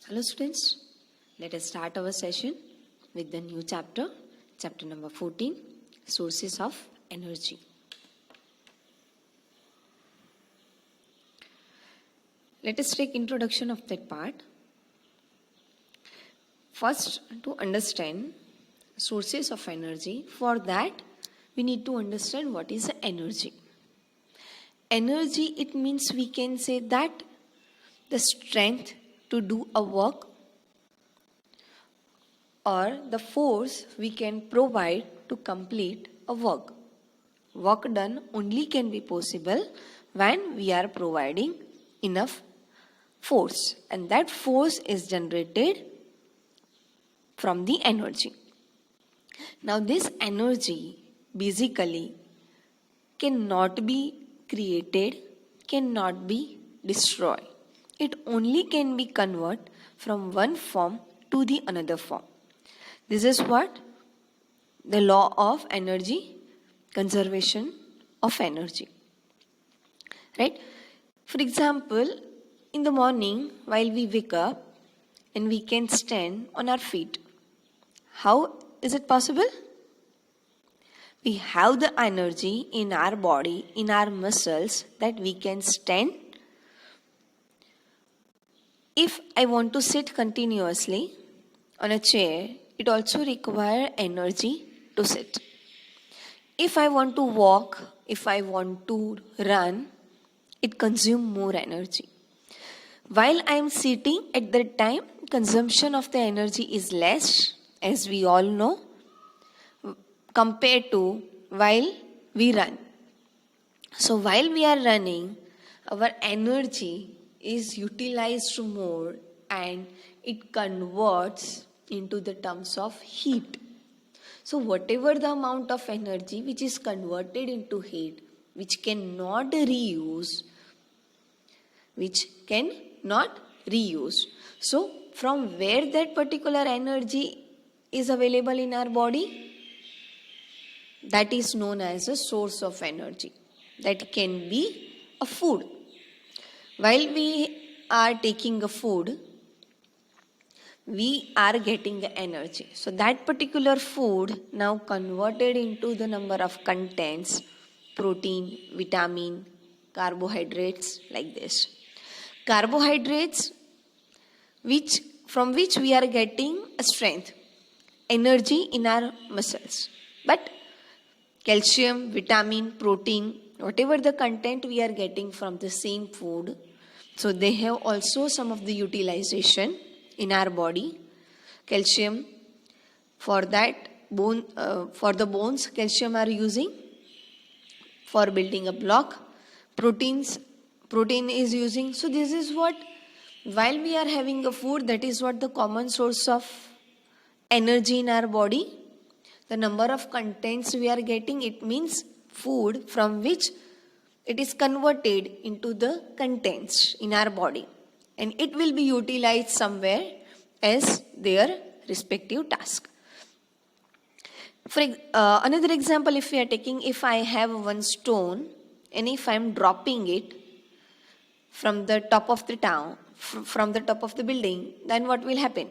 Hello students, let us start our session with the new chapter, chapter number 14, Sources of Energy. Let us take introduction of that part. First, to understand sources of energy, for that we need to understand what is energy. Energy, it means we can say that the strength to do a work or the force we can provide to complete a work. Work done only can be possible when we are providing enough force, and that force is generated from the energy. Now this energy basically cannot be created, cannot be destroyed. It only can be converted from one form to the another form. This is what the law of energy, conservation of energy. Right? For example, in the morning while we wake up and we can stand on our feet. How is it possible? We have the energy in our body, in our muscles, that we can stand. If I want to sit continuously on a chair, it also requires energy to sit. If I want to walk, if I want to run, it consumes more energy. While I am sitting at that time, consumption of the energy is less, as we all know, compared to while we run. So while we are running, our energy is utilized more and it converts into the terms of heat. So whatever the amount of energy which is converted into heat, which cannot reuse, So from where that particular energy is available in our body, that is known as a source of energy. That can be a food. While we are taking a food, we are getting the energy. So that particular food now converted into the number of contents, protein, vitamin, carbohydrates, like this. Carbohydrates, from which we are getting a strength, energy in our muscles. But calcium, vitamin, protein, whatever the content we are getting from the same food, so they have also some of the utilization in our body. Calcium, for that for the bones, calcium are using for building a block. Protein is using. So this is what, while we are having a food, that is what the common source of energy in our body. The number of contents we are getting, it means food from which it is converted into the contents in our body, and it will be utilized somewhere as their respective task. For another example, if we are taking, if I have one stone and if I am dropping it from the top of the town, from the top of the building, then what will happen?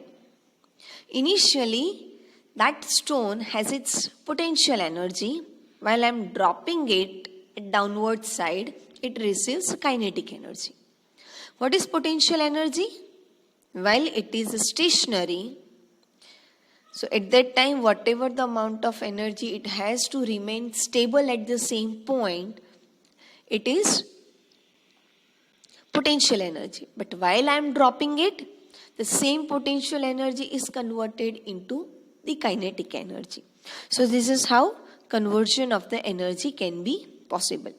Initially, that stone has its potential energy. While I am dropping it at downward side, it receives kinetic energy. What is potential energy? While it is stationary, so at that time, whatever the amount of energy it has to remain stable at the same point, it is potential energy. But while I am dropping it, the same potential energy is converted into the kinetic energy. So this is how conversion of the energy can be possible.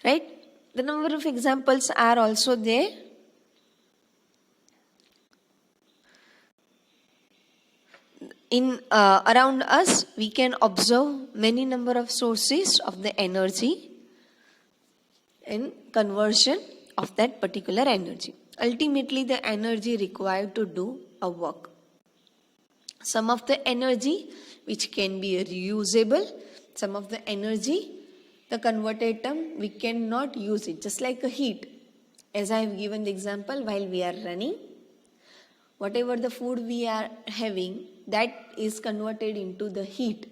Right? The number of examples are also there. In around us, we can observe many number of sources of the energy and conversion of that particular energy. Ultimately, the energy required to do a work. Some of the energy which can be reusable, some of the energy, the converted term, we cannot use it. Just like a heat. As I have given the example, while we are running, whatever the food we are having, that is converted into the heat,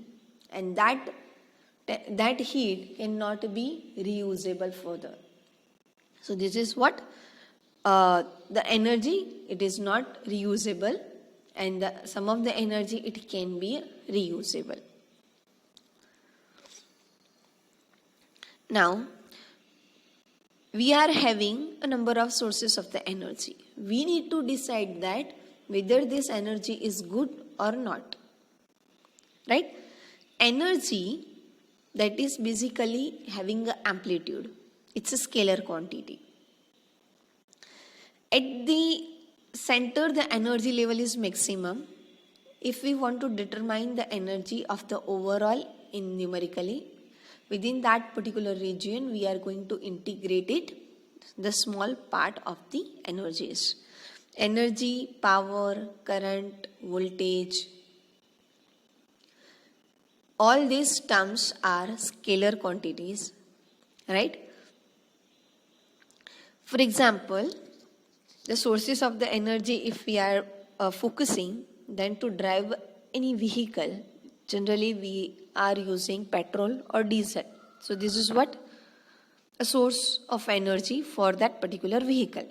and that heat cannot be reusable further. So this is what the energy, it is not reusable, and some of the energy it can be reusable. Now, we are having a number of sources of the energy. We need to decide that whether this energy is good or not. Right? Energy, that is basically having an amplitude. It's a scalar quantity. At the center, the energy level is maximum. If we want to determine the energy of the overall in numerically, within that particular region, we are going to integrate it, the small part of the energies. Energy, power, current, voltage, all these terms are scalar quantities, right? For example, the sources of the energy, if we are focusing, then to drive any vehicle, generally we are using petrol or diesel. So this is what? A source of energy for that particular vehicle.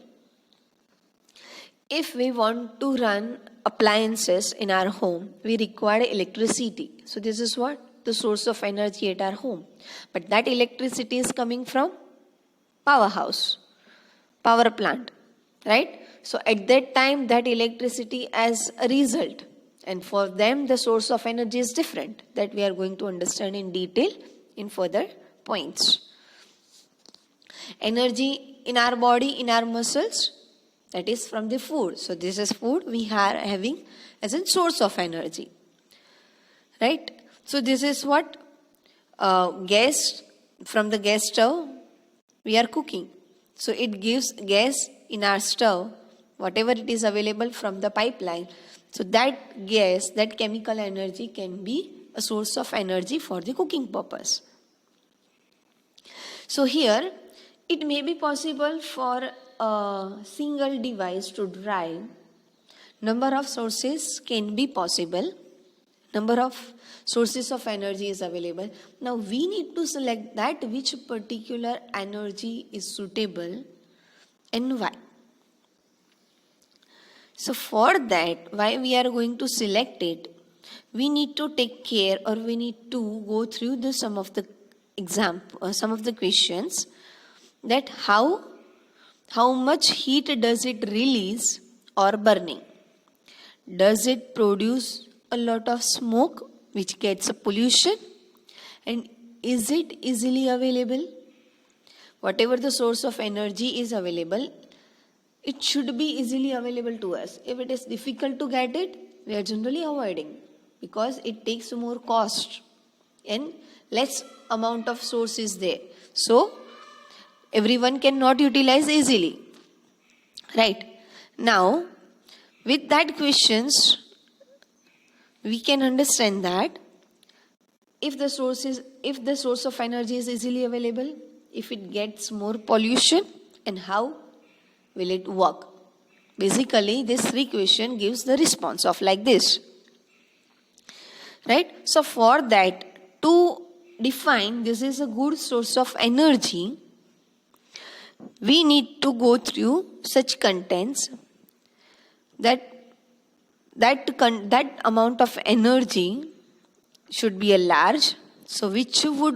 If we want to run appliances in our home, we require electricity. So this is what? The source of energy at our home. But that electricity is coming from powerhouse, power plant, right? So at that time, that electricity as a result. And for them, the source of energy is different. That we are going to understand in detail in further points. Energy in our body, in our muscles, that is from the food. So this is food we are having as a source of energy. Right? So this is what? Gas, from the gas stove, we are cooking. So it gives gas in our stove, whatever it is available from the pipeline. So that gas, that chemical energy can be a source of energy for the cooking purpose. So here, it may be possible for a single device to drive. Number of sources can be possible. Number of sources of energy is available. Now we need to select that which particular energy is suitable and why. So for that, why we are going to select it, we need to take care, or we need to go through some of the questions, that how much heat does it release or burning? Does it produce a lot of smoke which gets a pollution? And is it easily available? Whatever the source of energy is available, it should be easily available to us. If it is difficult to get it, we are generally avoiding, because it takes more cost and less amount of source is there. So everyone cannot utilize easily. Right? Now, with that questions, we can understand that if the source of energy is easily available, if it gets more pollution, and how will it work? Basically, this three question gives the response of like this. Right? So for that, to define this is a good source of energy, we need to go through such contents that amount of energy should be a large, so which would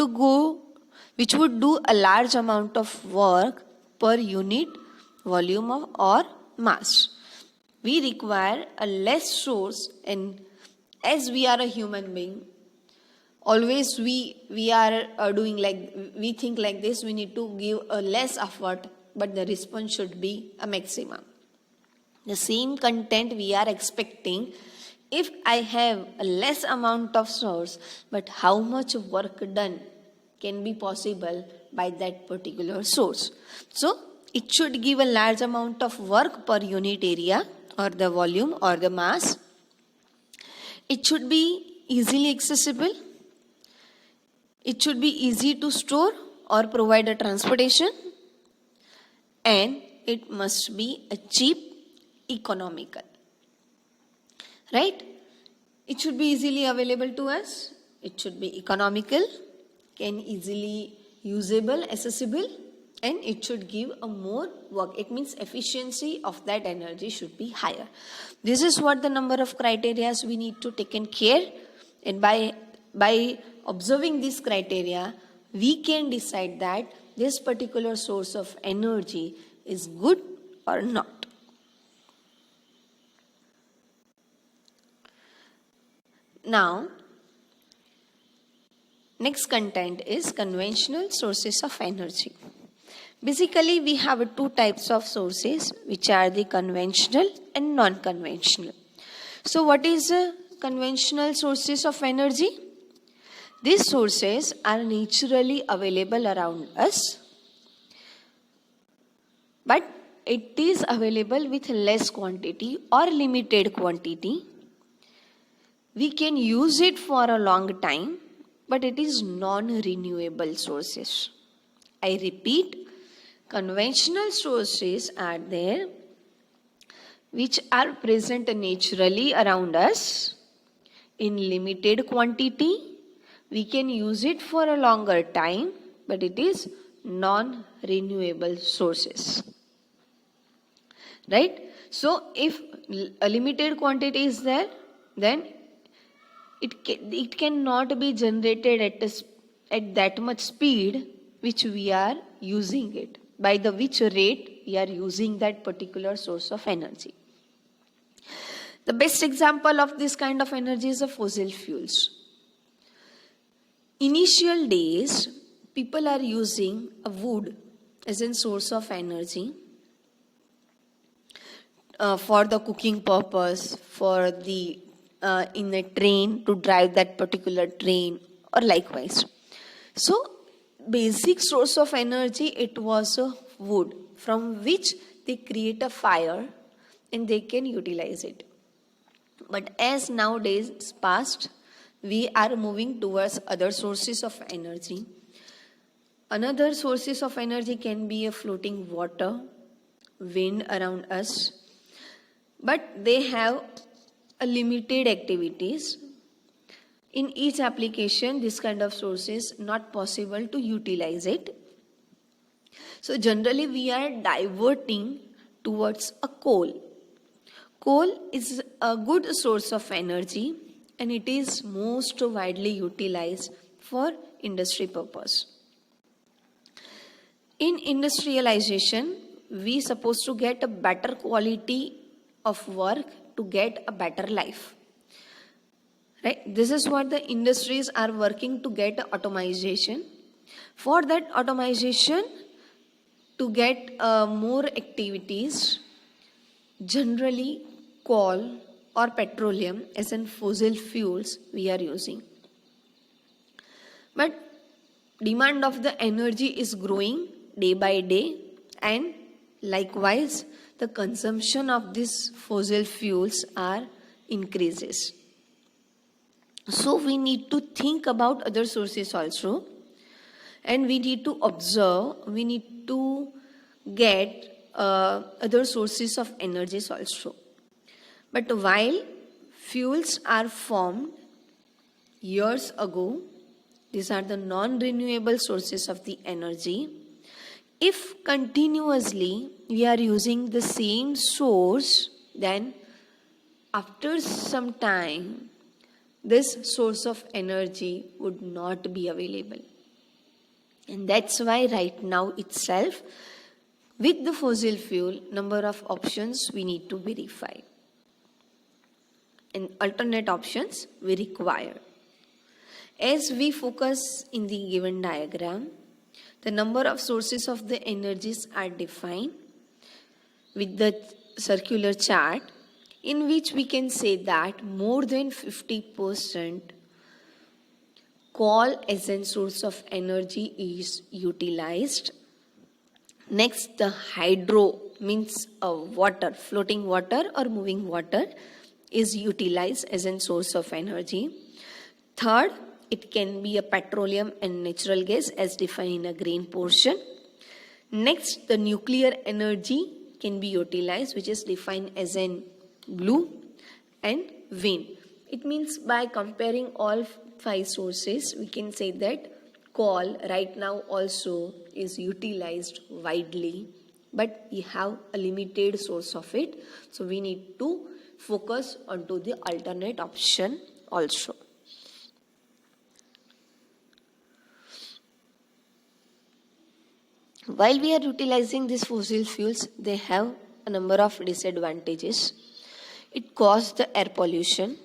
do a large amount of work per unit volume or mass. We require a less source, and as we are a human being, always we are doing like, we think like this, we need to give a less effort, but the response should be a maximum. The same content we are expecting, if I have a less amount of source, but how much work done can be possible by that particular source. So it should give a large amount of work per unit area or the volume or the mass. It should be easily accessible. It should be easy to store or provide a transportation. And it must be a cheap, economical. Right? It should be easily available to us. It should be economical, can easily usable, accessible, and it should give a more work. It means efficiency of that energy should be higher. This is what the number of criteria we need to take in care, and by observing this criteria, we can decide that this particular source of energy is good or not. Now, next content is conventional sources of energy. Basically, we have two types of sources, which are the conventional and non-conventional. So, what is conventional sources of energy? These sources are naturally available around us, but it is available with less quantity or limited quantity. We can use it for a long time, but it is non-renewable sources. I repeat, conventional sources are there which are present naturally around us in limited quantity. We can use it for a longer time, but it is non-renewable sources. Right? So, if a limited quantity is there, then it cannot be generated at that much speed which we are using it, by the which rate we are using that particular source of energy. The best example of this kind of energy is the fossil fuels. Initial days, people are using a wood as a source of energy for the cooking purpose, for the in a train to drive that particular train, or likewise. So, basic source of energy, it was a wood from which they create a fire and they can utilize it. But as nowadays passed, we are moving towards other sources of energy. Another sources of energy can be a floating water, wind around us, but they have a limited activities. In each application, this kind of source is not possible to utilize it. So generally we are diverting towards a coal. Coal is a good source of energy and it is most widely utilized for industry purpose. In industrialization, we supposed to get a better quality of work to get a better life. Right? This is what the industries are working to get automation. For that automation, to get more activities, generally coal or petroleum as in fossil fuels we are using. But demand of the energy is growing day by day, and likewise the consumption of these fossil fuels are increases. So we need to think about other sources also, and we need to observe, we need to get other sources of energies also. But while fuels are formed years ago, these are the non-renewable sources of the energy. If continuously we are using the same source, then after some time, this source of energy would not be available. And that's why right now itself, with the fossil fuel, number of options we need to verify. And alternate options we require. As we focus in the given diagram, the number of sources of the energies are defined with the circular chart, in which we can say that more than 50% coal as a source of energy is utilized. Next, the hydro means water, floating water or moving water is utilized as a source of energy. Third, it can be a petroleum and natural gas as defined in a green portion. Next, the nuclear energy can be utilized, which is defined as in blue and wind. It means by comparing all five sources, we can say that coal right now also is utilized widely, but we have a limited source of it. So we need to focus onto the alternate option also. While we are utilizing these fossil fuels, they have a number of disadvantages. It causes the air pollution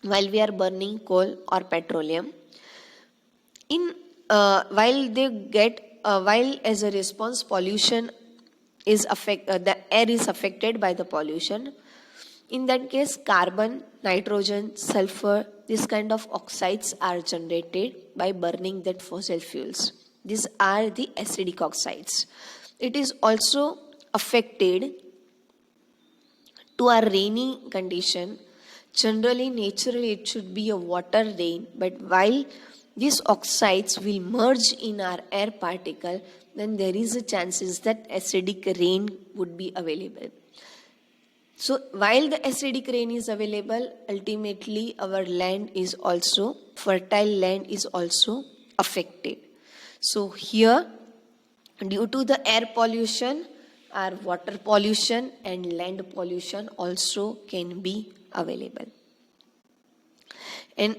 while we are burning coal or petroleum. While as a response, pollution is the air is affected by the pollution. In that case, carbon, nitrogen, sulfur, these kind of oxides are generated by burning that fossil fuels. These are the acidic oxides. It is also affected to our rainy condition. Generally, naturally, it should be a water rain, but while these oxides will merge in our air particle, then there is a chances that acidic rain would be available. So while the acidic rain is available, ultimately our land is also, fertile land is also affected. So here, due to the air pollution, our water pollution and land pollution also can be available. And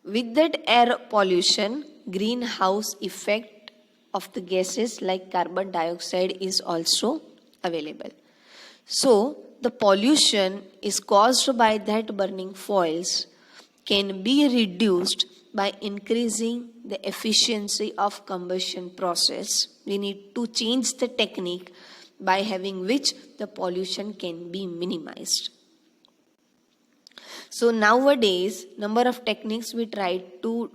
with that air pollution, greenhouse effect of the gases like carbon dioxide is also available. So the pollution is caused by that burning fuels can be reduced by increasing the efficiency of combustion process. We need to change the technique by having which the pollution can be minimized. So nowadays, number of techniques we try to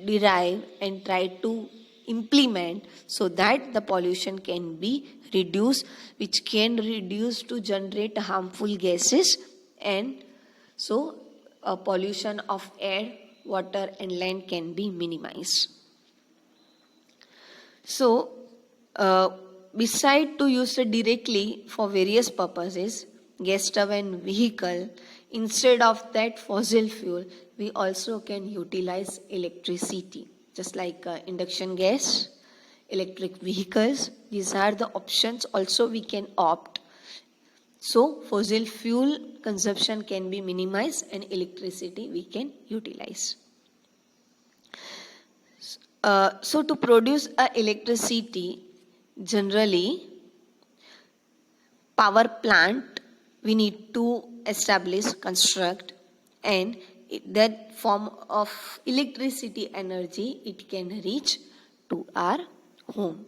derive and try to implement so that the pollution can be reduced, which can reduce to generate harmful gases, and so pollution of air, water and land can be minimized. So beside to use it directly for various purposes, gas stove and vehicle, instead of that fossil fuel, we also can utilize electricity, just like induction gas, electric vehicles. These are the options also we can opt. So fossil fuel consumption can be minimized and electricity we can utilize. So to produce electricity, generally power plant we need to establish, construct, and that form of electricity energy it can reach to our home.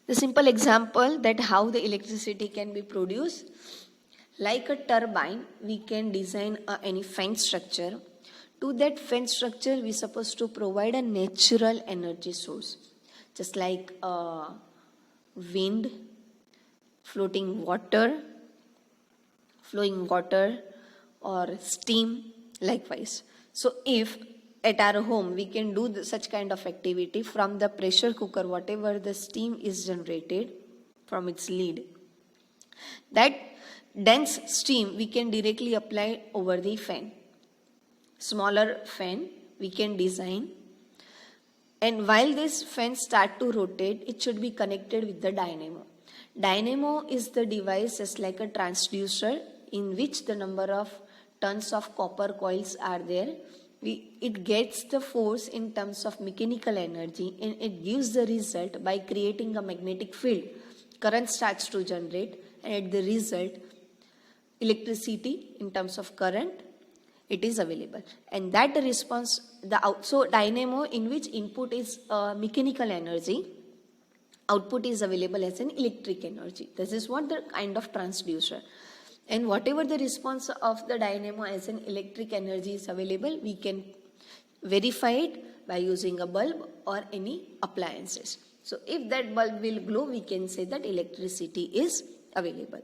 The simple example that how the electricity can be produced, like a turbine, we can design any fan structure. To that fan structure, we supposed to provide a natural energy source, just like wind, flowing water, or steam, likewise. So if at our home we can do such kind of activity from the pressure cooker, whatever the steam is generated from its lid, that dense steam we can directly apply over the fan. Smaller fan we can design, and while this fan start to rotate, it should be connected with the dynamo. Dynamo is the device just like a transducer in which the number of tons of copper coils are there. It gets the force in terms of mechanical energy, and it gives the result by creating a magnetic field. Current starts to generate, and at the result, electricity in terms of current, it is available. And that response, so dynamo in which input is mechanical energy, output is available as an electric energy. This is what the kind of transducer. And whatever the response of the dynamo as an electric energy is available, we can verify it by using a bulb or any appliances. So if that bulb will glow, we can say that electricity is available.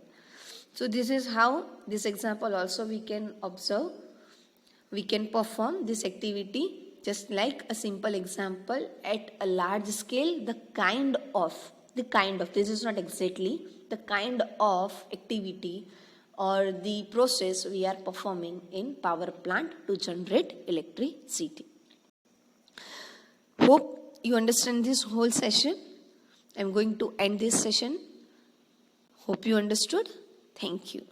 So this is how this example also we can observe. We can perform this activity just like a simple example, at a large scale, the kind of, this is not exactly, the kind of activity or the process we are performing in power plant to generate electricity. Hope you understand this whole session. I'm going to end this session. Hope you understood. Thank you.